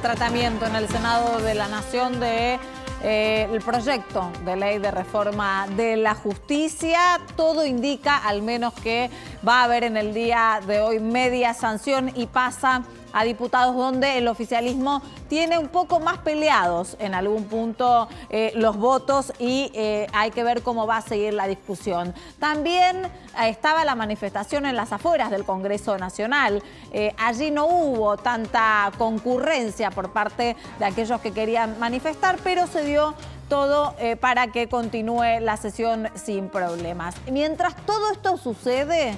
tratamiento en el Senado de la Nación de el proyecto de ley de reforma de la justicia. Todo indica al menos que va a haber en el día de hoy media sanción y pasa a diputados donde el oficialismo tiene un poco más peleados en algún punto los votos y hay que ver cómo va a seguir la discusión. También estaba la manifestación en las afueras del Congreso Nacional. Allí no hubo tanta concurrencia por parte de aquellos que querían manifestar, pero se dio todo para que continúe la sesión sin problemas. Mientras todo esto sucede,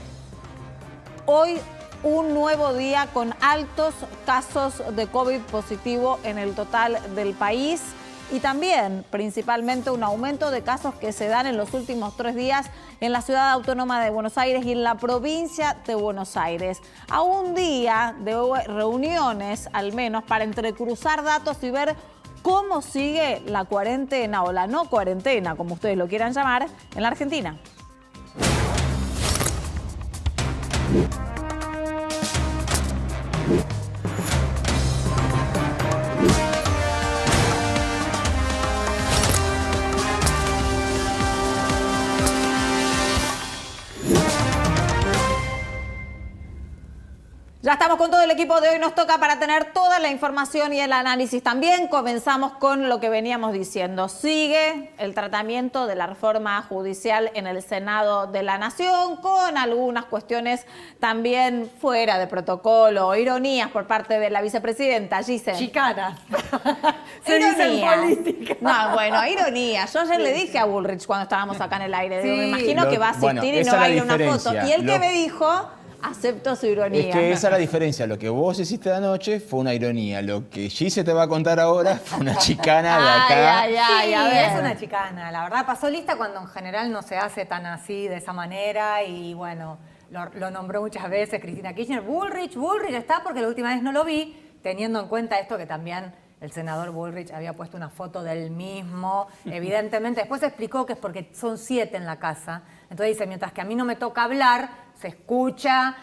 hoy un nuevo día con altos casos de COVID positivo en el total del país y también principalmente un aumento de casos que se dan en los últimos 3 días en la Ciudad Autónoma de Buenos Aires y en la provincia de Buenos Aires. A un día de reuniones al menos para entrecruzar datos y ver cómo sigue la cuarentena o la no cuarentena, como ustedes lo quieran llamar, en la Argentina. Ya estamos con todo el equipo de hoy, nos toca para tener toda la información y el análisis también. Comenzamos con lo que veníamos diciendo. Sigue el tratamiento de la reforma judicial en el Senado de la Nación, con algunas cuestiones también fuera de protocolo, ironías por parte de la vicepresidenta, Giselle. Chicanas. Se dice en política. No, bueno, ironía. Yo ayer le dije a Bullrich cuando estábamos acá en el aire, digo, me imagino que va a asistir y no va a ir a una foto. Y él que me dijo... Acepto su ironía. Es que esa es la diferencia. Lo que vos hiciste de anoche fue una ironía. Lo que Gise te va a contar ahora fue una chicana de acá. Sí, es una chicana. La verdad, pasó lista cuando en general no se hace tan así, de esa manera. Y bueno, lo nombró muchas veces Cristina Kirchner. Bullrich está porque la última vez no lo vi, teniendo en cuenta esto que también el senador Bullrich había puesto una foto del mismo. Evidentemente, después explicó que es porque son 7 en la casa. Entonces dice, mientras que a mí no me toca hablar, se escucha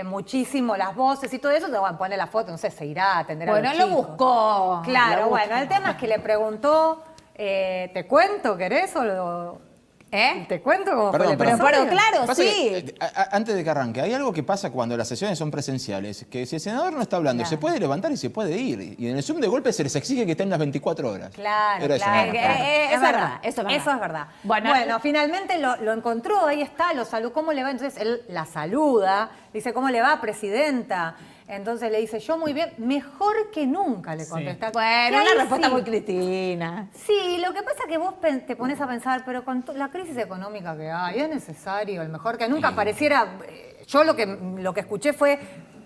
muchísimo las voces y todo eso, te van a poner la foto, no sé, se irá a atender a los chicos. Bueno, lo buscó. Claro, bueno, el tema es que le preguntó, ¿te cuento, querés? O lo... ¿Te cuento cómo fue el pero claro, pasa sí. Que, antes de que arranque, hay algo que pasa cuando las sesiones son presenciales, que si el senador no está hablando, se puede levantar y se puede ir. Y en el Zoom de golpe se les exige que estén las 24 horas. Claro, Es verdad. Eso es verdad. Bueno, finalmente lo encontró, ahí está, lo saludó. ¿Cómo le va? Entonces él la saluda, dice, ¿cómo le va, presidenta? Entonces le dice, yo muy bien, mejor que nunca, le contesta. Bueno, una respuesta muy Cristina. Sí, lo que pasa es que vos te pones a pensar, pero con la crisis económica que hay, es necesario, el mejor que nunca pareciera... Yo lo que escuché fue...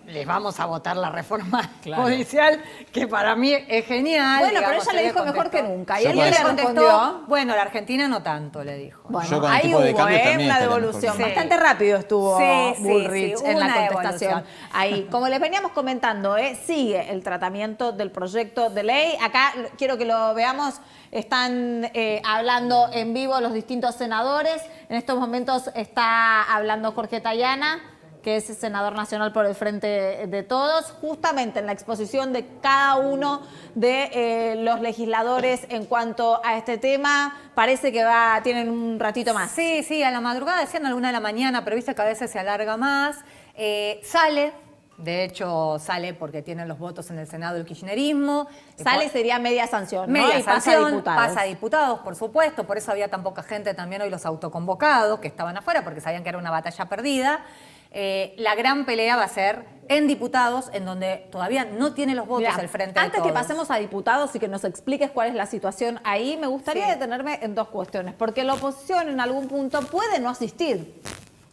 Les vamos a votar la reforma judicial, que para mí es genial. Bueno, digamos, pero ella le dijo mejor que nunca. Y él le contestó, bueno, la Argentina no tanto, le dijo. Bueno, ahí hubo una devolución. Bastante rápido estuvo Bullrich en la contestación. Ahí, como les veníamos comentando, sigue el tratamiento del proyecto de ley. Acá quiero que lo veamos. Están hablando en vivo los distintos senadores. En estos momentos está hablando Jorge Tayana, que es el senador nacional por el Frente de Todos, justamente en la exposición de cada uno de los legisladores en cuanto a este tema. Parece que tienen un ratito más. Sí, a la madrugada, decían a la 1 de la mañana, pero viste que a veces se alarga más. Sale, de hecho sale porque tienen los votos en el Senado el kirchnerismo. Sale sería media sanción, ¿no? Media sanción, pasa a diputados, por supuesto. Por eso había tan poca gente también hoy los autoconvocados, que estaban afuera porque sabían que era una batalla perdida. La gran pelea va a ser en diputados, en donde todavía no tiene los votos el Frente de Todos. Antes que pasemos a diputados y que nos expliques cuál es la situación ahí, me gustaría detenerme en 2 cuestiones, porque la oposición en algún punto puede no asistir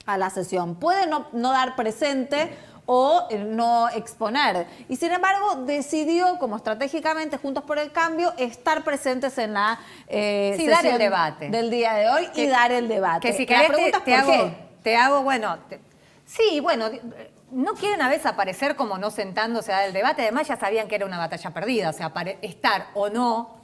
a la sesión, puede no dar presente o no exponer. Y sin embargo, decidió, como estratégicamente Juntos por el Cambio, estar presentes en la sesión dar el debate del día de hoy y dar el debate. Que si querés, te hago, bueno... Sí, bueno, no quieren a veces aparecer como no sentándose a dar el debate. Además, ya sabían que era una batalla perdida. O sea, estar o no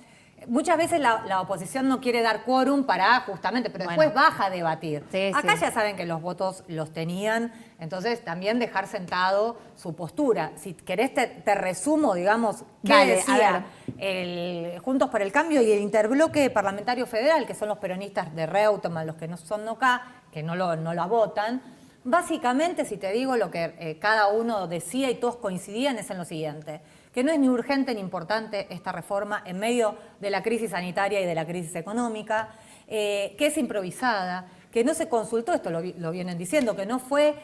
Muchas veces la oposición no quiere dar quórum para justamente, pero después baja a debatir. Sí, Acá sí. ya saben que los votos los tenían, entonces también dejar sentado su postura. Si querés te resumo, digamos, qué Dale, decía el Juntos por el Cambio y el Interbloque Parlamentario Federal, que son los peronistas de Reutemann, los que no son acá, que no la votan. Básicamente, si te digo lo que cada uno decía y todos coincidían, es en lo siguiente: que no es ni urgente ni importante esta reforma en medio de la crisis sanitaria y de la crisis económica, que es improvisada, que no se consultó, esto lo vienen diciendo, que no fue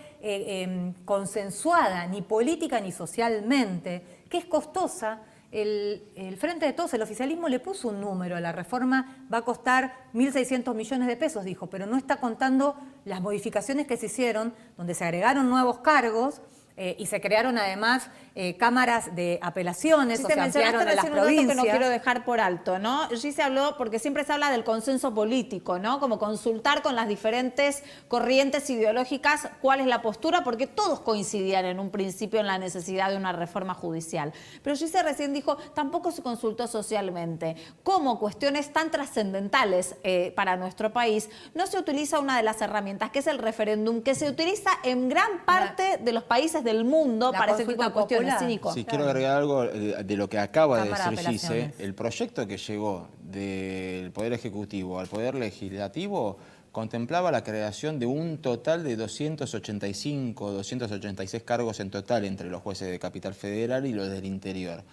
consensuada ni política ni socialmente, que es costosa. El Frente de Todos, el oficialismo, le puso un número a la reforma, va a costar 1.600 millones de pesos, dijo, pero no está contando las modificaciones que se hicieron, donde se agregaron nuevos cargos, y se crearon además cámaras de apelaciones, o se ampliaron a las provincias. Que no quiero dejar por alto, ¿no? Sí se habló, porque siempre se habla del consenso político, ¿no? Como consultar con las diferentes corrientes ideológicas cuál es la postura, porque todos coincidían en un principio en la necesidad de una reforma judicial. Pero Gise recién dijo, tampoco se consultó socialmente. Como cuestiones tan trascendentales para nuestro país, no se utiliza una de las herramientas, que es el referéndum, que se utiliza en gran parte de los países del mundo para ese tipo de cuestiones. Sí, Nico. Sí, quiero agregar algo de lo que acaba de decir Gise. Gise. El proyecto que llegó del Poder Ejecutivo al Poder Legislativo contemplaba la creación de un total de 285, 286 cargos en total entre los jueces de Capital Federal y los del interior.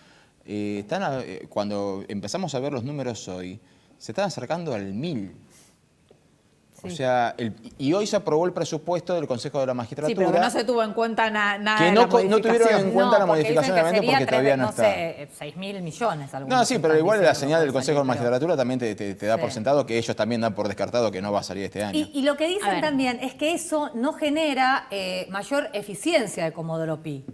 Cuando empezamos a ver los números hoy, se están acercando al 1000. O sea, y hoy se aprobó el presupuesto del Consejo de la Magistratura. Sí, pero que no se tuvo en cuenta nada que de no, la modificación. no tuvieron en cuenta la modificación, obviamente, sería porque todavía no está. No sé, 6.000 millones. No, sí, pero igual la señal del Consejo de la salir, Magistratura también te da por sentado que ellos también dan por descartado que no va a salir este año. Y lo que dicen también es que eso no genera mayor eficiencia de Comodoro Pi.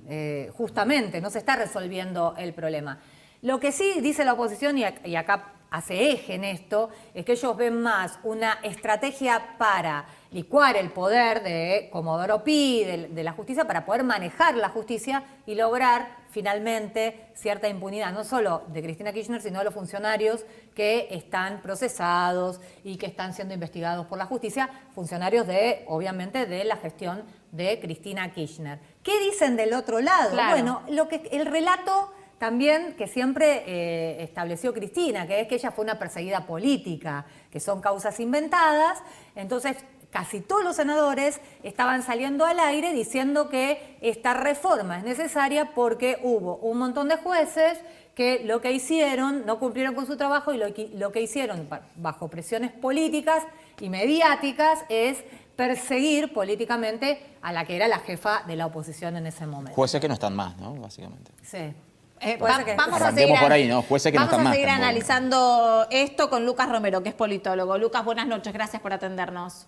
Justamente, no se está resolviendo el problema. Lo que sí dice la oposición, y acá hace eje en esto, es que ellos ven más una estrategia para licuar el poder de Comodoro Pi, de la justicia, para poder manejar la justicia y lograr finalmente cierta impunidad, no solo de Cristina Kirchner, sino de los funcionarios que están procesados y que están siendo investigados por la justicia, funcionarios obviamente, de la gestión de Cristina Kirchner. ¿Qué dicen del otro lado? Claro. Bueno, el relato también que siempre estableció Cristina, que es que ella fue una perseguida política, que son causas inventadas. Entonces, casi todos los senadores estaban saliendo al aire diciendo que esta reforma es necesaria porque hubo un montón de jueces que lo que hicieron, no cumplieron con su trabajo, y lo que hicieron bajo presiones políticas y mediáticas es perseguir políticamente a la que era la jefa de la oposición en ese momento. Jueces que no están más, ¿no? Básicamente. Sí. Vamos a seguir analizando esto con Lucas Romero, que es politólogo. Lucas, buenas noches, gracias por atendernos.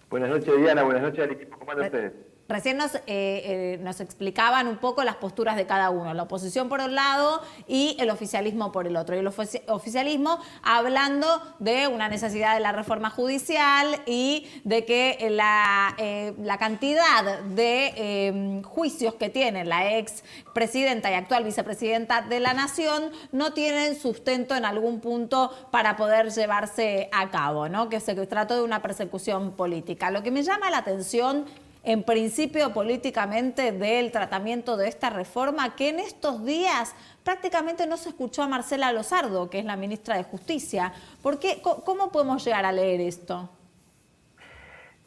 Buenas noches, Diana, buenas noches al equipo. ¿Cómo andan ustedes? Recién nos explicaban un poco las posturas de cada uno, la oposición por un lado y el oficialismo por el otro. Y el oficialismo hablando de una necesidad de la reforma judicial y de que la cantidad de juicios que tiene la ex presidenta y actual vicepresidenta de la Nación no tienen sustento en algún punto para poder llevarse a cabo, ¿no? Que se trató de una persecución política. Lo que me llama la atención, en principio políticamente, del tratamiento de esta reforma, que en estos días prácticamente no se escuchó a Marcela Lozardo, que es la ministra de Justicia. ¿Por qué? ¿Cómo podemos llegar a leer esto?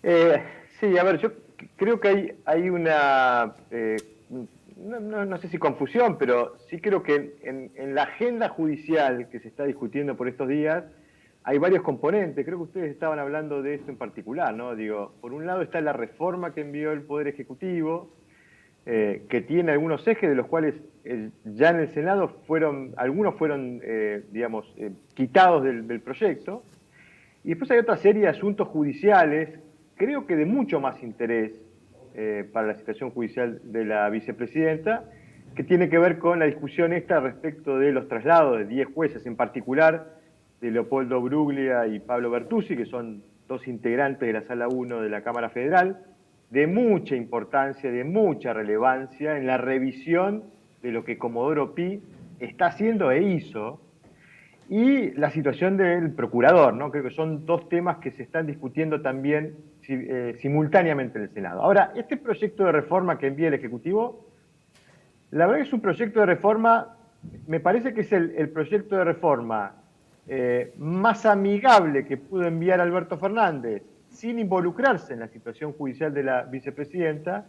Sí, a ver, yo creo que hay una, no sé si confusión, pero sí creo que en la agenda judicial que se está discutiendo por estos días, hay varios componentes. Creo que ustedes estaban hablando de esto en particular, ¿no? Digo, por un lado está la reforma que envió el Poder Ejecutivo, que tiene algunos ejes de los cuales ya en el Senado algunos fueron, quitados del proyecto. Y después hay otra serie de asuntos judiciales, creo que de mucho más interés para la situación judicial de la vicepresidenta, que tiene que ver con la discusión esta respecto de los traslados de 10 jueces, en particular de Leopoldo Bruglia y Pablo Bertuzzi, que son dos integrantes de la Sala 1 de la Cámara Federal, de mucha importancia, de mucha relevancia en la revisión de lo que Comodoro Pi está haciendo e hizo. y la situación del procurador, ¿no? Creo que son dos temas que se están discutiendo también simultáneamente en el Senado. Ahora, este proyecto de reforma que envía el Ejecutivo, la verdad que es un proyecto de reforma, me parece que es el proyecto de reforma más amigable que pudo enviar Alberto Fernández, sin involucrarse en la situación judicial de la vicepresidenta,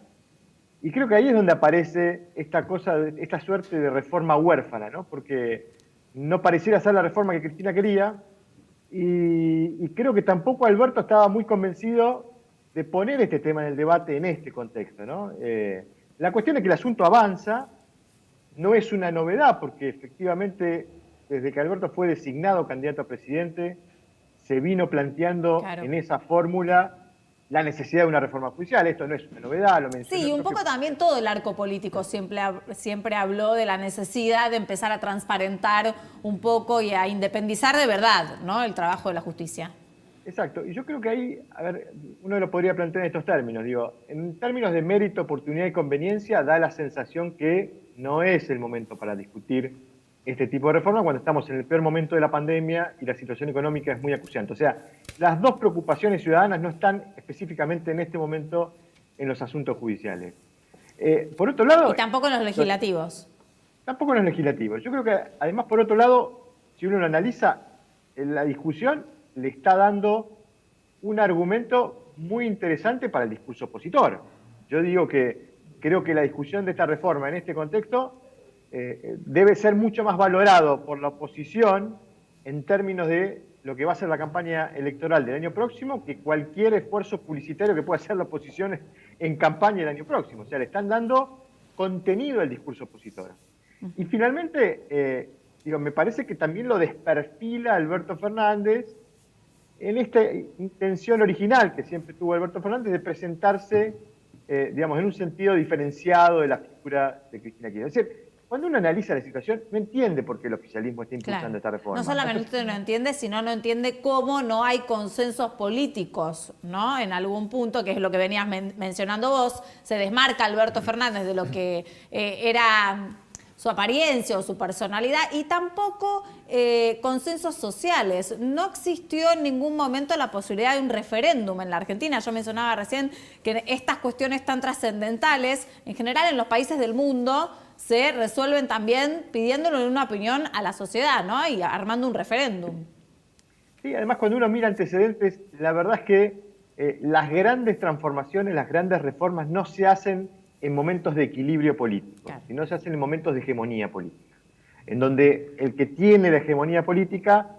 y creo que ahí es donde aparece esta suerte de reforma huérfana, ¿no? Porque no pareciera ser la reforma que Cristina quería, y creo que tampoco Alberto estaba muy convencido de poner este tema en el debate en este contexto, ¿no? La cuestión es que el asunto avanza, no es una novedad, porque efectivamente, desde que Alberto fue designado candidato a presidente, se vino planteando en esa fórmula la necesidad de una reforma judicial. Esto no es una novedad, lo mencioné. Sí, y un poco también todo el arco político siempre habló de la necesidad de empezar a transparentar un poco y a independizar de verdad, ¿no?, el trabajo de la justicia. Exacto, y yo creo que ahí, a ver, uno lo podría plantear en estos términos, digo, en términos de mérito, oportunidad y conveniencia, da la sensación que no es el momento para discutir este tipo de reforma cuando estamos en el peor momento de la pandemia y la situación económica es muy acuciante. O sea, las dos preocupaciones ciudadanas no están específicamente en este momento en los asuntos judiciales. Por otro lado... Y tampoco en los legislativos. Tampoco en los legislativos. Yo creo que, además, por otro lado, si uno lo analiza, la discusión le está dando un argumento muy interesante para el discurso opositor. Yo digo que creo que la discusión de esta reforma en este contexto debe ser mucho más valorado por la oposición en términos de lo que va a ser la campaña electoral del año próximo que cualquier esfuerzo publicitario que pueda hacer la oposición en campaña el año próximo. O sea, le están dando contenido al discurso opositor. Y finalmente, me parece que también lo desperfila Alberto Fernández en esta intención original que siempre tuvo Alberto Fernández de presentarse, en un sentido diferenciado de la figura de Cristina Kirchner. Es decir, cuando uno analiza la situación, no entiende por qué el oficialismo está impulsando esta reforma. No solamente no entiende, sino no entiende cómo no hay consensos políticos, ¿no? En algún punto, que es lo que venías mencionando vos, se desmarca Alberto Fernández de lo que era su apariencia o su personalidad, y tampoco consensos sociales. No existió en ningún momento la posibilidad de un referéndum en la Argentina. Yo mencionaba recién que estas cuestiones tan trascendentales, en general en los países del mundo, se resuelven también pidiéndole una opinión a la sociedad, ¿no? Y armando un referéndum. Sí, además cuando uno mira antecedentes, la verdad es que las grandes transformaciones, las grandes reformas no se hacen en momentos de equilibrio político, sino se hacen en momentos de hegemonía política, en donde el que tiene la hegemonía política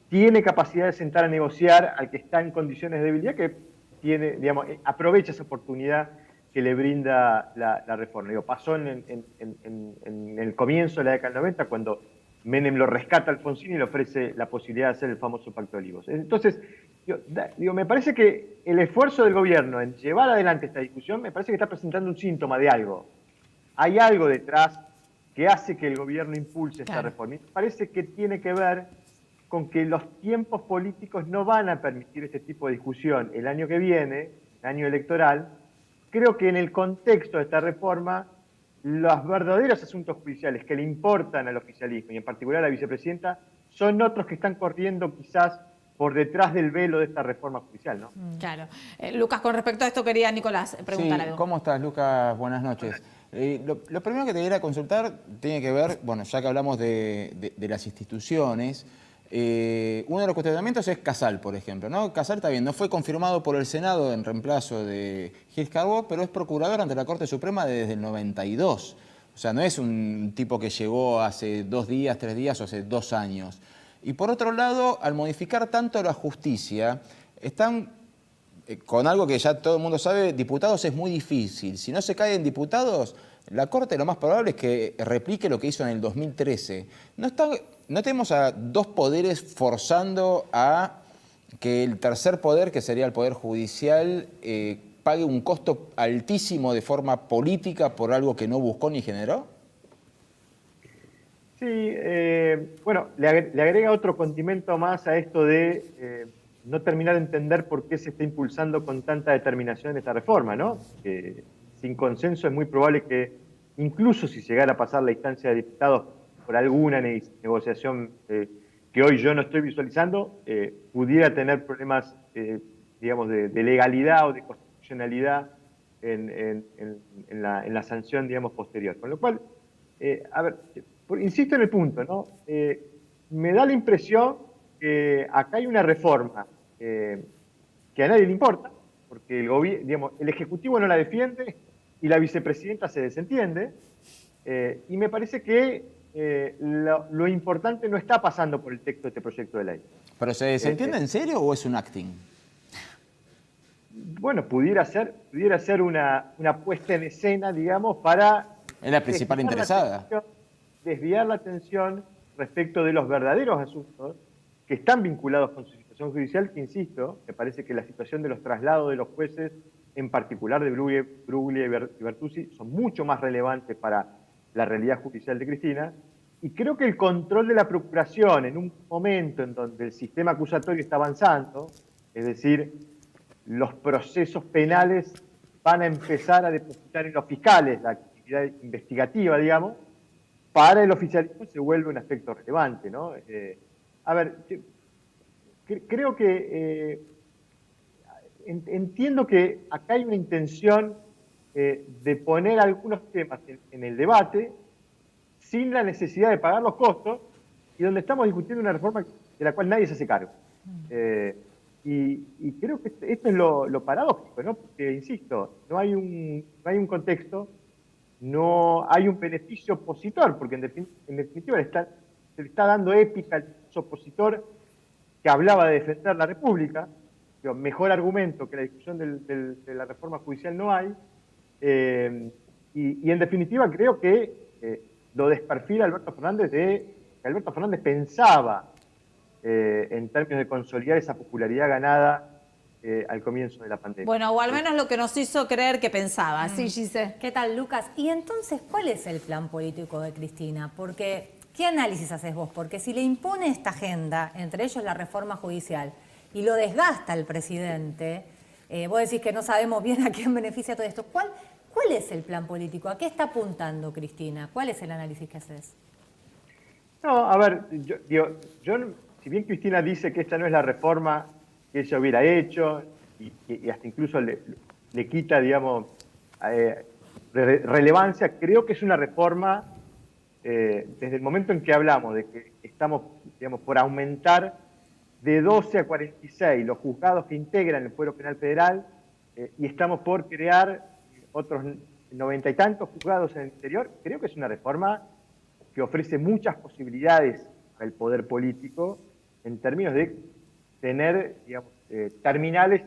tiene capacidad de sentar a negociar al que está en condiciones de debilidad, que tiene, aprovecha esa oportunidad que le brinda la reforma. Pasó en el comienzo de la década del 90, cuando Menem lo rescata a Alfonsín y le ofrece la posibilidad de hacer el famoso Pacto de Olivos. Entonces, me parece que el esfuerzo del gobierno en llevar adelante esta discusión, me parece que está presentando un síntoma de algo. Hay algo detrás que hace que el gobierno impulse esta reforma. Y me parece que tiene que ver con que los tiempos políticos no van a permitir este tipo de discusión el año que viene, el año electoral. Creo que en el contexto de esta reforma, los verdaderos asuntos judiciales que le importan al oficialismo, y en particular a la vicepresidenta, son otros que están corriendo quizás por detrás del velo de esta reforma judicial, ¿no? Claro. Lucas, con respecto a esto quería Nicolás preguntar algo. ¿Cómo estás, Lucas? Buenas noches. Lo primero que te quería consultar tiene que ver, bueno, ya que hablamos de las instituciones, uno de los cuestionamientos es Casal, por ejemplo, ¿no? Casal está bien, no fue confirmado por el Senado en reemplazo de Gil Carbó, pero es procurador ante la Corte Suprema desde el 92. O sea, no es un tipo que llegó hace 2 días, 3 días o hace 2 años. Y por otro lado, al modificar tanto la justicia, están con algo que ya todo el mundo sabe, diputados es muy difícil. Si no se caen diputados, la Corte lo más probable es que replique lo que hizo en el 2013. ¿No tenemos a 2 poderes forzando a que el tercer poder, que sería el Poder Judicial, pague un costo altísimo de forma política por algo que no buscó ni generó? Sí, le agrega otro condimento más a esto de no terminar de entender por qué se está impulsando con tanta determinación esta reforma, ¿no? Que sin consenso es muy probable que, incluso si llegara a pasar la instancia de diputados por alguna negociación que hoy yo no estoy visualizando, pudiera tener problemas, digamos, de legalidad o de constitucionalidad en la sanción, digamos, posterior. Con lo cual, a ver, insisto en el punto, ¿no? Me da la impresión que acá hay una reforma que a nadie le importa, porque el Ejecutivo no la defiende y la vicepresidenta se desentiende, y me parece que lo importante no está pasando por el texto de este proyecto de ley. ¿Pero se desentiende en serio o es un acting? Bueno, pudiera ser una puesta en escena, digamos, para... Es la principal interesada. Desviar la atención respecto de los verdaderos asuntos que están vinculados con su situación judicial, que insisto, me parece que la situación de los traslados de los jueces, en particular de Bruglia y Bertuzzi, son mucho más relevantes para la realidad judicial de Cristina, y creo que el control de la procuración en un momento en donde el sistema acusatorio está avanzando, es decir, los procesos penales van a empezar a depositar en los fiscales la actividad investigativa, digamos, para el oficialismo se vuelve un aspecto relevante, ¿no? A ver, creo que entiendo que acá hay una intención de poner algunos temas en el debate sin la necesidad de pagar los costos y donde estamos discutiendo una reforma de la cual nadie se hace cargo. Y creo que esto es lo paradójico, ¿no? Porque, insisto, no hay un contexto, no hay un beneficio opositor, porque en definitiva se le está dando épica al opositor que hablaba de defender la República. Digo, mejor argumento que la discusión de la reforma judicial no hay. Y en definitiva creo que lo desperfila Alberto Fernández que Alberto Fernández pensaba en términos de consolidar esa popularidad ganada al comienzo de la pandemia. Bueno, o al menos lo que nos hizo creer que pensaba. Sí, Gise. ¿Qué tal, Lucas? Y entonces, ¿cuál es el plan político de Cristina? Porque, ¿qué análisis haces vos? Porque si le impone esta agenda, entre ellos la reforma judicial, y lo desgasta el presidente, vos decís que no sabemos bien a quién beneficia todo esto. ¿Cuál es el plan político? ¿A qué está apuntando Cristina? ¿Cuál es el análisis que haces? No, a ver, si bien Cristina dice que esta no es la reforma que ella hubiera hecho, y hasta incluso le quita, digamos, relevancia, creo que es una reforma, desde el momento en que hablamos de que estamos, digamos, por aumentar de 12 a 46 los juzgados que integran el Fuero Penal Federal, y estamos por crear otros 90 y tantos juzgados en el interior, creo que es una reforma que ofrece muchas posibilidades al poder político en términos de tener, digamos, terminales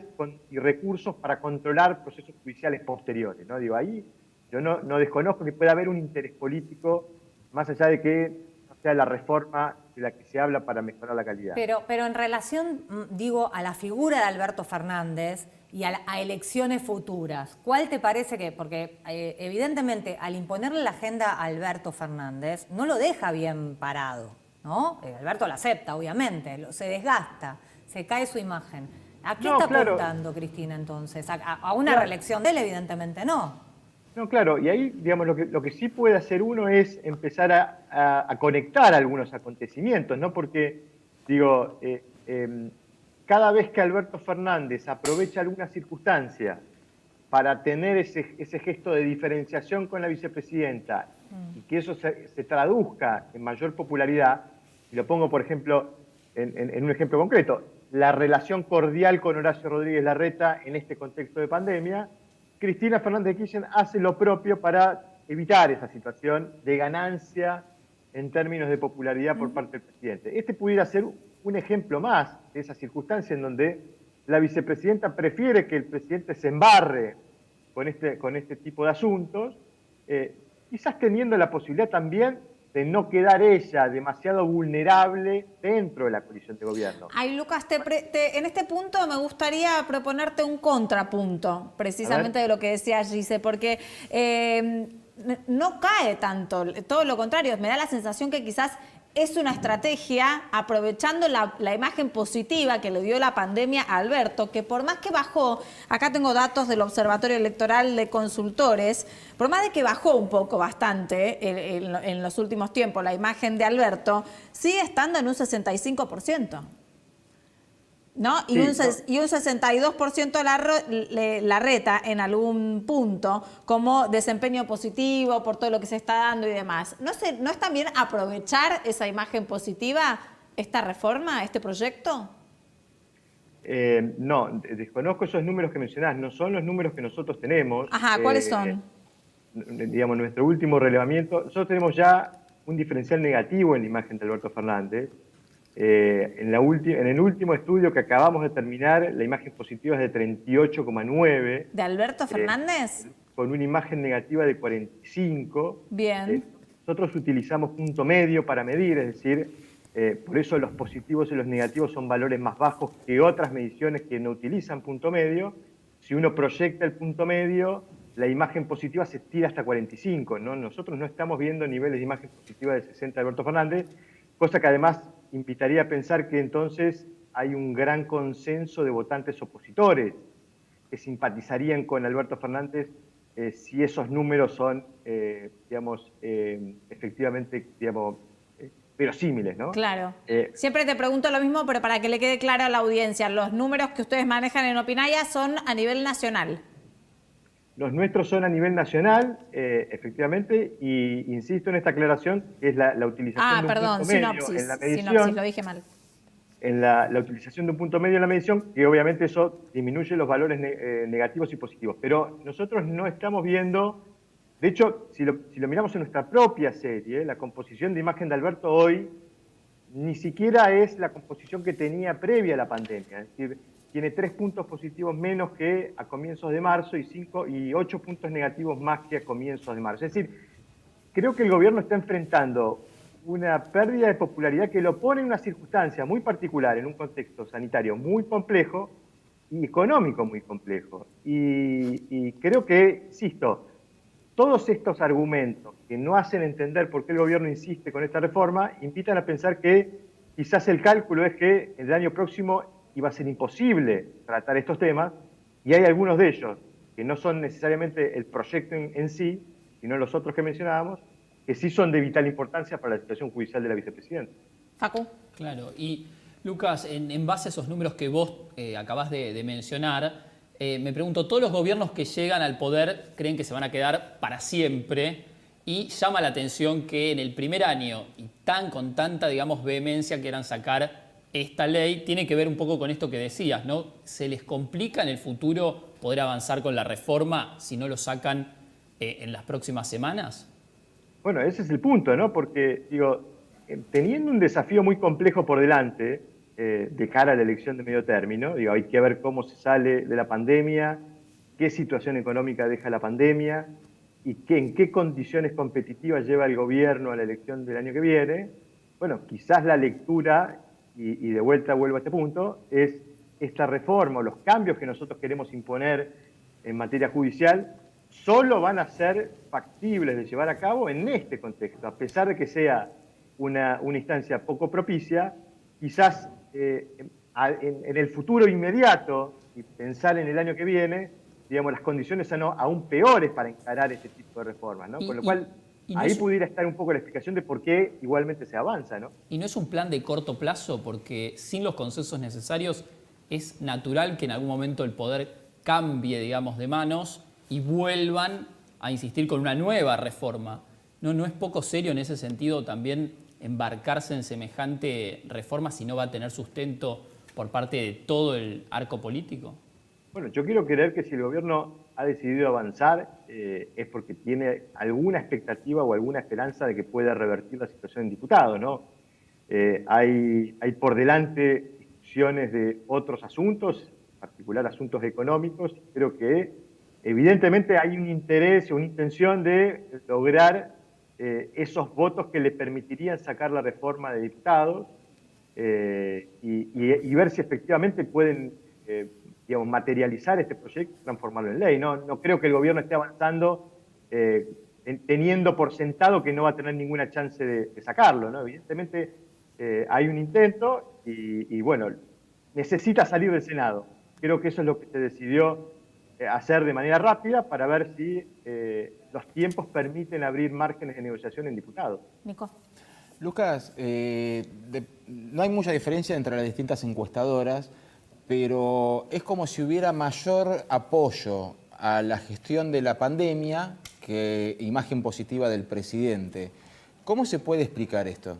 y recursos para controlar procesos judiciales posteriores, ¿no? Digo, ahí yo no desconozco que pueda haber un interés político, más allá de que no sea la reforma de la que se habla para mejorar la calidad. Pero en relación, digo, a la figura de Alberto Fernández y a elecciones futuras, ¿cuál te parece que...? Porque evidentemente al imponerle la agenda a Alberto Fernández no lo deja bien parado, ¿no? Alberto la acepta, obviamente, se desgasta, se cae su imagen. ¿A qué está apuntando Cristina entonces? ¿A una reelección de él? Evidentemente no. No, claro, y ahí, digamos, lo que sí puede hacer uno es empezar a conectar algunos acontecimientos, ¿no? Porque, digo, cada vez que Alberto Fernández aprovecha alguna circunstancia para tener ese gesto de diferenciación con la vicepresidenta y que eso se traduzca en mayor popularidad, y lo pongo, por ejemplo, en un ejemplo concreto, la relación cordial con Horacio Rodríguez Larreta en este contexto de pandemia, Cristina Fernández de Kirchner hace lo propio para evitar esa situación de ganancia en términos de popularidad por parte del presidente. Este pudiera ser un ejemplo más de esa circunstancia en donde la vicepresidenta prefiere que el presidente se embarre con este tipo de asuntos, quizás teniendo la posibilidad también de no quedar ella demasiado vulnerable dentro de la coalición de gobierno. Ay, Lucas, en este punto me gustaría proponerte un contrapunto, precisamente de lo que decía Gise, porque no cae tanto, todo lo contrario, me da la sensación que quizás es una estrategia aprovechando la imagen positiva que le dio la pandemia a Alberto, que por más que bajó, acá tengo datos del Observatorio Electoral de Consultores, por más de que bajó un poco bastante en los últimos tiempos la imagen de Alberto, sigue estando en un 65%. ¿No? Sí, Y un 62% la reta en algún punto como desempeño positivo por todo lo que se está dando y demás. ¿No es también aprovechar esa imagen positiva esta reforma, este proyecto? No, desconozco esos números que mencionás, no son los números que nosotros tenemos. Ajá, ¿cuáles son? Digamos, nuestro último relevamiento, nosotros tenemos ya un diferencial negativo en la imagen de Alberto Fernández. En el último estudio que acabamos de terminar, la imagen positiva es de 38,9. ¿De Alberto Fernández? Con una imagen negativa de 45. Bien. Nosotros utilizamos punto medio para medir, es decir, por eso los positivos y los negativos son valores más bajos que otras mediciones que no utilizan punto medio. Si uno proyecta el punto medio, la imagen positiva se estira hasta 45, ¿no? Nosotros no estamos viendo niveles de imagen positiva de 60 de Alberto Fernández, cosa que además invitaría a pensar que entonces hay un gran consenso de votantes opositores que simpatizarían con Alberto Fernández si esos números son, efectivamente, verosímiles, ¿no? Claro. Siempre te pregunto lo mismo, pero para que le quede claro a la audiencia, los números que ustedes manejan en Opinaya son a nivel nacional. Los nuestros son a nivel nacional, efectivamente, y insisto en esta aclaración, que es la utilización de un punto medio en la medición. Sinopsis, lo dije mal. En la utilización de un punto medio en la medición, que obviamente eso disminuye los valores negativos y positivos. Pero nosotros no estamos viendo, de hecho, si lo miramos en nuestra propia serie, la composición de imagen de Alberto hoy ni siquiera es la composición que tenía previa a la pandemia. Es decir, tiene 3 puntos positivos menos que a comienzos de marzo y 8 puntos negativos más que a comienzos de marzo. Es decir, creo que el gobierno está enfrentando una pérdida de popularidad que lo pone en una circunstancia muy particular, en un contexto sanitario muy complejo y económico muy complejo. Y creo que, insisto, todos estos argumentos que no hacen entender por qué el gobierno insiste con esta reforma, invitan a pensar que quizás el cálculo es que el año próximo iba a ser imposible tratar estos temas, y hay algunos de ellos que no son necesariamente el proyecto en sí, sino los otros que mencionábamos, que sí son de vital importancia para la situación judicial de la vicepresidenta. Facu. Claro, y Lucas, en base a esos números que vos acabás de mencionar, me pregunto, ¿todos los gobiernos que llegan al poder creen que se van a quedar para siempre? Y llama la atención que en el primer año, y con tanta, digamos, vehemencia quieran sacar esta ley, tiene que ver un poco con esto que decías, ¿no? ¿Se les complica en el futuro poder avanzar con la reforma si no lo sacan en las próximas semanas? Bueno, ese es el punto, ¿no? Porque, digo, teniendo un desafío muy complejo por delante de cara a la elección de medio término, digo, hay que ver cómo se sale de la pandemia, qué situación económica deja la pandemia y en qué condiciones competitivas lleva el gobierno a la elección del año que viene. Bueno, quizás la lectura, y de vuelta vuelvo a este punto, es esta reforma o los cambios que nosotros queremos imponer en materia judicial solo van a ser factibles de llevar a cabo en este contexto, a pesar de que sea una instancia poco propicia. Quizás en el futuro inmediato, y pensar en el año que viene, digamos, las condiciones son aún peores para encarar este tipo de reformas, ¿no? Con lo cual, ahí pudiera estar un poco la explicación de por qué igualmente se avanza, ¿no? ¿Y no es un plan de corto plazo? Porque sin los consensos necesarios es natural que en algún momento el poder cambie, digamos, de manos y vuelvan a insistir con una nueva reforma. ¿No es poco serio en ese sentido también embarcarse en semejante reforma si no va a tener sustento por parte de todo el arco político? Bueno, yo quiero creer que si el gobierno ha decidido avanzar es porque tiene alguna expectativa o alguna esperanza de que pueda revertir la situación en diputados, ¿no? Hay por delante discusiones de otros asuntos, en particular asuntos económicos. Creo que evidentemente hay un interés o una intención de lograr esos votos que le permitirían sacar la reforma de diputados y ver si efectivamente pueden materializar este proyecto y transformarlo en ley. No creo que el gobierno esté avanzando teniendo por sentado que no va a tener ninguna chance de sacarlo, ¿no? Evidentemente hay un intento y bueno, necesita salir del Senado. Creo que eso es lo que se decidió hacer de manera rápida para ver si los tiempos permiten abrir márgenes de negociación en diputados. Nico. Lucas, no hay mucha diferencia entre las distintas encuestadoras, pero es como si hubiera mayor apoyo a la gestión de la pandemia que imagen positiva del presidente. ¿Cómo se puede explicar esto?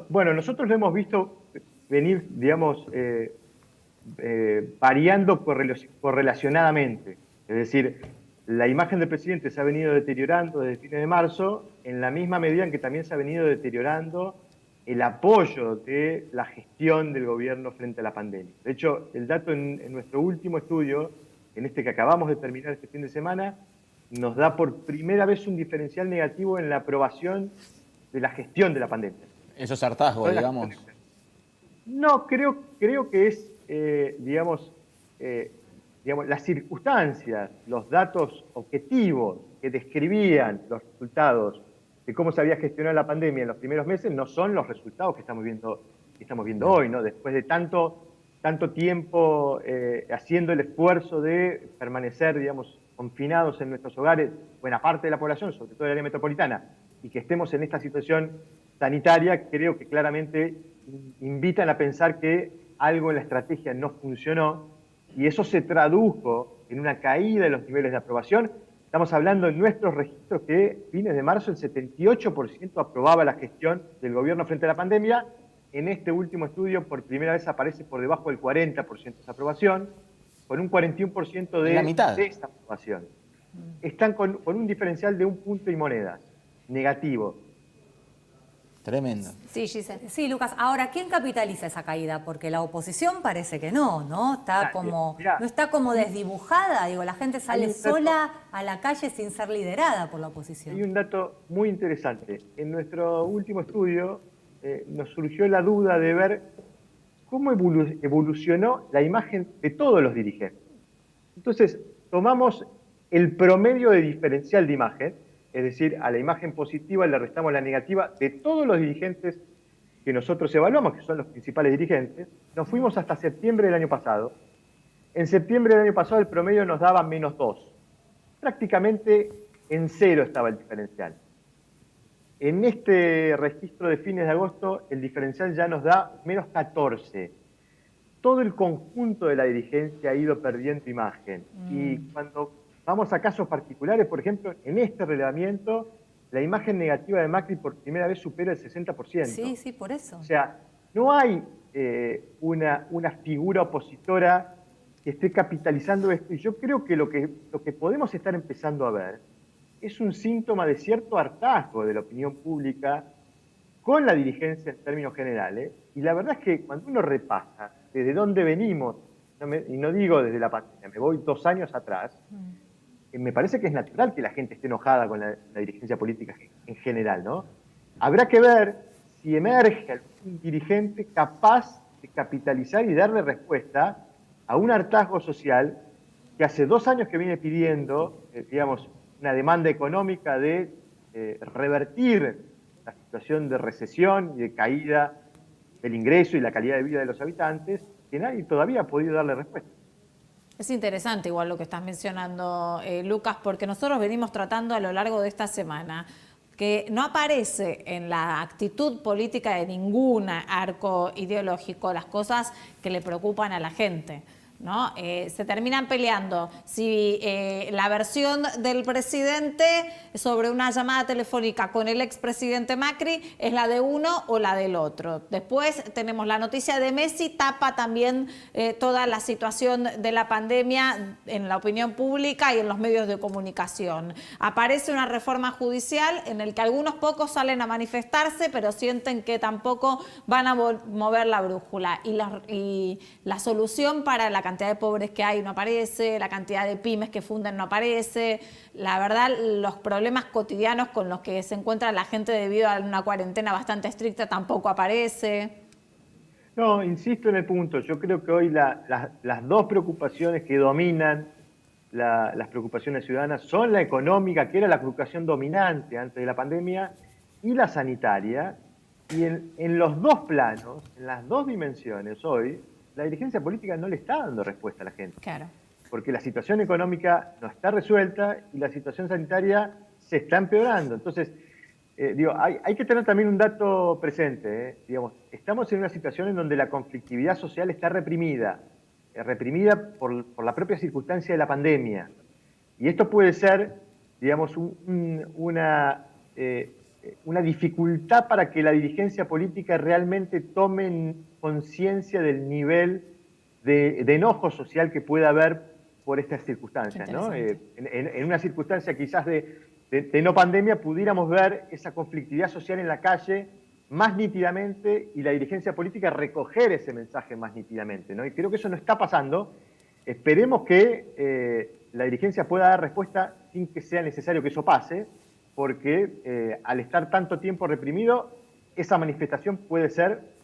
Bueno, nosotros lo hemos visto venir, digamos, variando correlacionadamente. Es decir, la imagen del presidente se ha venido deteriorando desde fines de marzo, en la misma medida en que también se ha venido deteriorando el apoyo de la gestión del gobierno frente a la pandemia. De hecho, el dato en nuestro último estudio, en este que acabamos de terminar este fin de semana, nos da por primera vez un diferencial negativo en la aprobación de la gestión de la pandemia. Eso es hartazgo, digamos. No, creo que es, digamos, las circunstancias, los datos objetivos que describían los resultados de cómo se había gestionado la pandemia en los primeros meses no son los resultados que estamos viendo hoy, ¿no? Después de tanto tiempo haciendo el esfuerzo de permanecer, digamos, confinados en nuestros hogares, buena parte de la población, sobre todo el área metropolitana, y que estemos en esta situación sanitaria, creo que claramente invitan a pensar que algo en la estrategia no funcionó, y eso se tradujo en una caída de los niveles de aprobación. Estamos hablando en nuestros registros que fines de marzo el 78% aprobaba la gestión del gobierno frente a la pandemia. En este último estudio por primera vez aparece por debajo del 40% esa aprobación, con un 41% de desaprobación. Están con un diferencial de 1 punto y monedas, negativo. Tremendo. Sí, Giselle. Sí, Lucas. Ahora, ¿quién capitaliza esa caída? Porque la oposición parece que no está como, no está como desdibujada. Digo, la gente sale sola a la calle sin ser liderada por la oposición. Hay un dato muy interesante. En nuestro último estudio nos surgió la duda de ver cómo evolucionó la imagen de todos los dirigentes. Entonces, tomamos el promedio de diferencial de imagen, es decir, a la imagen positiva le restamos la negativa de todos los dirigentes que nosotros evaluamos, que son los principales dirigentes. Nos fuimos hasta septiembre del año pasado. En septiembre del año pasado el promedio nos daba -2. Prácticamente en 0 estaba el diferencial. En este registro de fines de agosto el diferencial ya nos da -14. Todo el conjunto de la dirigencia ha ido perdiendo imagen. Y cuando vamos a casos particulares, por ejemplo, en este relevamiento, la imagen negativa de Macri por primera vez supera el 60%. Sí, por eso. O sea, no hay una figura opositora que esté capitalizando esto. Y yo creo que lo que podemos estar empezando a ver es un síntoma de cierto hartazgo de la opinión pública con la dirigencia en términos generales. Y la verdad es que cuando uno repasa desde dónde venimos, y no digo desde la pandemia, me voy 2 años atrás, me parece que es natural que la gente esté enojada con la dirigencia política en general, ¿no? Habrá que ver si emerge algún dirigente capaz de capitalizar y darle respuesta a un hartazgo social que hace 2 años que viene pidiendo, digamos, una demanda económica de revertir la situación de recesión y de caída del ingreso y la calidad de vida de los habitantes, que nadie todavía ha podido darle respuesta. Es interesante igual lo que estás mencionando, Lucas, porque nosotros venimos tratando a lo largo de esta semana que no aparece en la actitud política de ningún arco ideológico las cosas que le preocupan a la gente, ¿no? Se terminan peleando si la versión del presidente sobre una llamada telefónica con el expresidente Macri es la de uno o la del otro. Después tenemos la noticia de Messi, tapa también toda la situación de la pandemia en la opinión pública y en los medios de comunicación. Aparece una reforma judicial en el que algunos pocos salen a manifestarse, pero sienten que tampoco van a mover la brújula. Y la solución para la cantidad de pobres que hay no aparece, la cantidad de pymes que funden no aparece. La verdad, los problemas cotidianos con los que se encuentra la gente debido a una cuarentena bastante estricta tampoco aparece. No, insisto en el punto. Yo creo que hoy las dos preocupaciones que dominan las preocupaciones ciudadanas son la económica, que era la preocupación dominante antes de la pandemia, y la sanitaria. Y en los dos planos, en las dos dimensiones hoy, la dirigencia política no le está dando respuesta a la gente. Claro. Porque la situación económica no está resuelta y la situación sanitaria se está empeorando. Entonces, hay que tener también un dato presente. Digamos, estamos en una situación en donde la conflictividad social está reprimida por la propia circunstancia de la pandemia. Y esto puede ser, digamos, una dificultad para que la dirigencia política realmente tome conciencia del nivel de enojo social que pueda haber por estas circunstancias, ¿no? En una circunstancia quizás de no pandemia pudiéramos ver esa conflictividad social en la calle más nítidamente y la dirigencia política recoger ese mensaje más nítidamente, ¿no? Y creo que eso no está pasando. Esperemos que la dirigencia pueda dar respuesta sin que sea necesario que eso pase, porque al estar tanto tiempo reprimido, esa manifestación puede ser,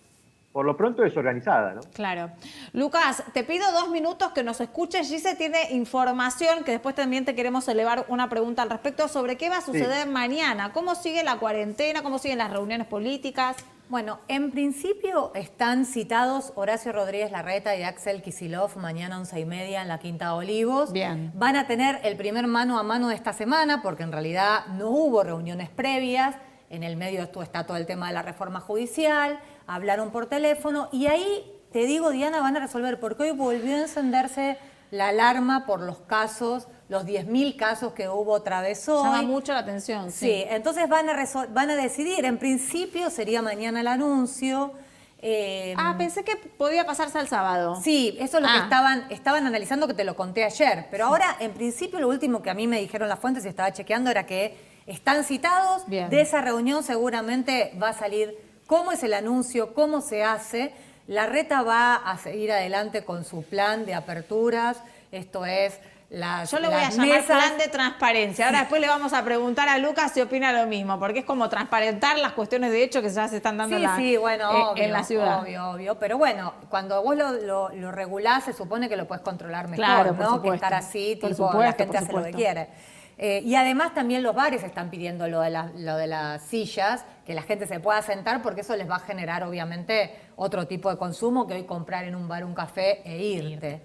por lo pronto, desorganizada, ¿no? Claro. Lucas, te pido 2 minutos que nos escuches. Gise tiene información que después también te queremos elevar una pregunta al respecto sobre qué va a suceder mañana. ¿Cómo sigue la cuarentena? ¿Cómo siguen las reuniones políticas? Bueno, en principio están citados Horacio Rodríguez Larreta y Axel Kicillof mañana 11:30 en la Quinta Olivos. Bien. Van a tener el primer mano a mano de esta semana porque en realidad no hubo reuniones previas. En el medio está todo el tema de la reforma judicial, hablaron por teléfono y ahí, te digo, Diana, van a resolver porque hoy volvió a encenderse la alarma por los casos, los 10.000 casos que hubo otra vez hoy. Llama mucho la atención. Sí, entonces van a decidir, en principio sería mañana el anuncio. Pensé que podía pasarse al sábado. Sí, eso es lo que estaban analizando, que te lo conté ayer. Pero ahora, en principio, lo último que a mí me dijeron las fuentes y estaba chequeando era que están citados. Bien. De esa reunión seguramente va a salir cómo es el anuncio, cómo se hace. Larreta va a seguir adelante con su plan de aperturas. Esto es Yo le voy a llamar mesas. plan de transparencia. Ahora después le vamos a preguntar a Lucas si opina lo mismo, porque es como transparentar las cuestiones de hecho que ya se están dando obvio, en la ciudad. Obvio. Pero bueno, cuando vos lo regulás, se supone que lo puedes controlar mejor, Claro, por ¿no? supuesto. Que estar así, Por tipo, supuesto, la gente por hace lo que supuesto. quiere. Y además también los bares están pidiendo lo de las sillas, que la gente se pueda sentar, porque eso les va a generar obviamente otro tipo de consumo que hoy comprar en un bar un café e irte.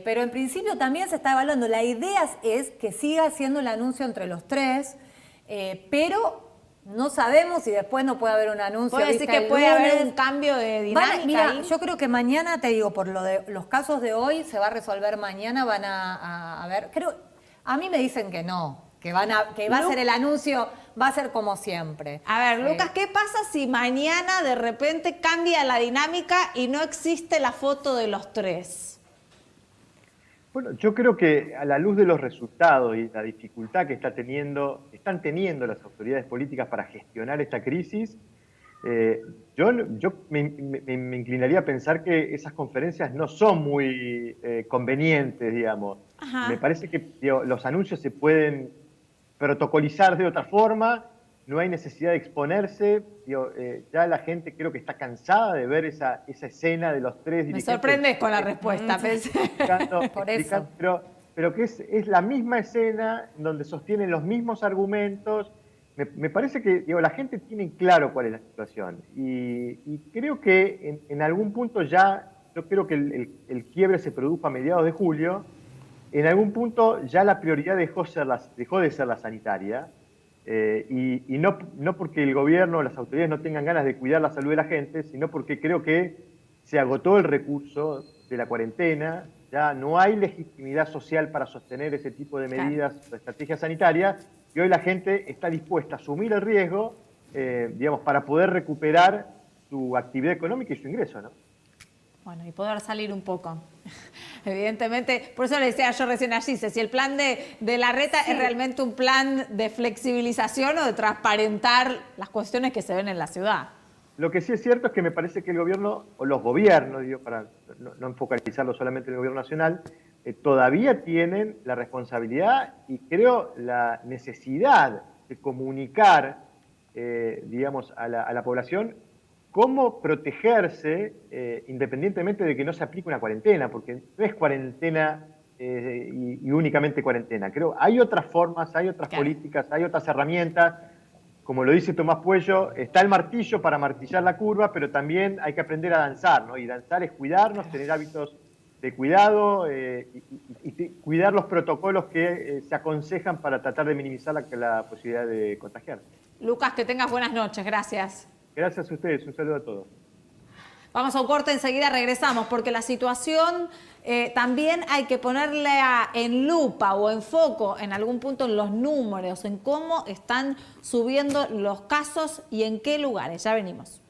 Pero en principio también se está evaluando. La idea es que siga siendo el anuncio entre los tres, pero no sabemos si después no puede haber un anuncio. ¿Puede decir ¿viste? que El puede haber lunes. un cambio de dinámica Mira, ahí? yo creo que mañana, te digo, por lo de los casos de hoy, se va a resolver mañana, van a ver. A mí me dicen que no, que va a ser el anuncio, va a ser como siempre. A ver, Lucas, ¿qué pasa si mañana de repente cambia la dinámica y no existe la foto de los tres? Bueno, yo creo que a la luz de los resultados y la dificultad que están teniendo las autoridades políticas para gestionar esta crisis, yo me inclinaría a pensar que esas conferencias no son muy convenientes, digamos. Ajá. Me parece que los anuncios se pueden protocolizar de otra forma, no hay necesidad de exponerse. Ya la gente creo que está cansada de ver esa escena de los tres Me dirigentes. sorprendes con la respuesta, pensé. Por eso. Pero que es la misma escena donde sostienen los mismos argumentos. Me parece que la gente tiene claro cuál es la situación. Y creo que en algún punto yo creo que el quiebre se produjo a mediados de julio. En algún punto ya la prioridad dejó de ser la sanitaria. Y no porque el gobierno o las autoridades no tengan ganas de cuidar la salud de la gente, sino porque creo que se agotó el recurso de la cuarentena, ya no hay legitimidad social para sostener ese tipo de medidas o estrategias sanitarias, y hoy la gente está dispuesta a asumir el riesgo, para poder recuperar su actividad económica y su ingreso, ¿no? Bueno, y poder salir un poco. Evidentemente, por eso le decía yo recién a Gise, si el plan de Larreta es realmente un plan de flexibilización o de transparentar las cuestiones que se ven en la ciudad. Lo que sí es cierto es que me parece que el gobierno, o los gobiernos, para no focalizarlo solamente en el gobierno nacional, todavía tienen la responsabilidad y creo la necesidad de comunicar, a la población cómo protegerse independientemente de que no se aplique una cuarentena, porque no es cuarentena y únicamente cuarentena. Creo hay otras formas, hay otras políticas, hay otras herramientas. Como lo dice Tomás Puello, está el martillo para martillar la curva, pero también hay que aprender a danzar, ¿no? Y danzar es cuidarnos, tener hábitos de cuidado y cuidar los protocolos que se aconsejan para tratar de minimizar la posibilidad de contagiar. Lucas, que tengas buenas noches. Gracias. Gracias a ustedes. Un saludo a todos. Vamos a un corte, enseguida regresamos, porque la situación también hay que ponerle en lupa o en foco en algún punto en los números, en cómo están subiendo los casos y en qué lugares. Ya venimos.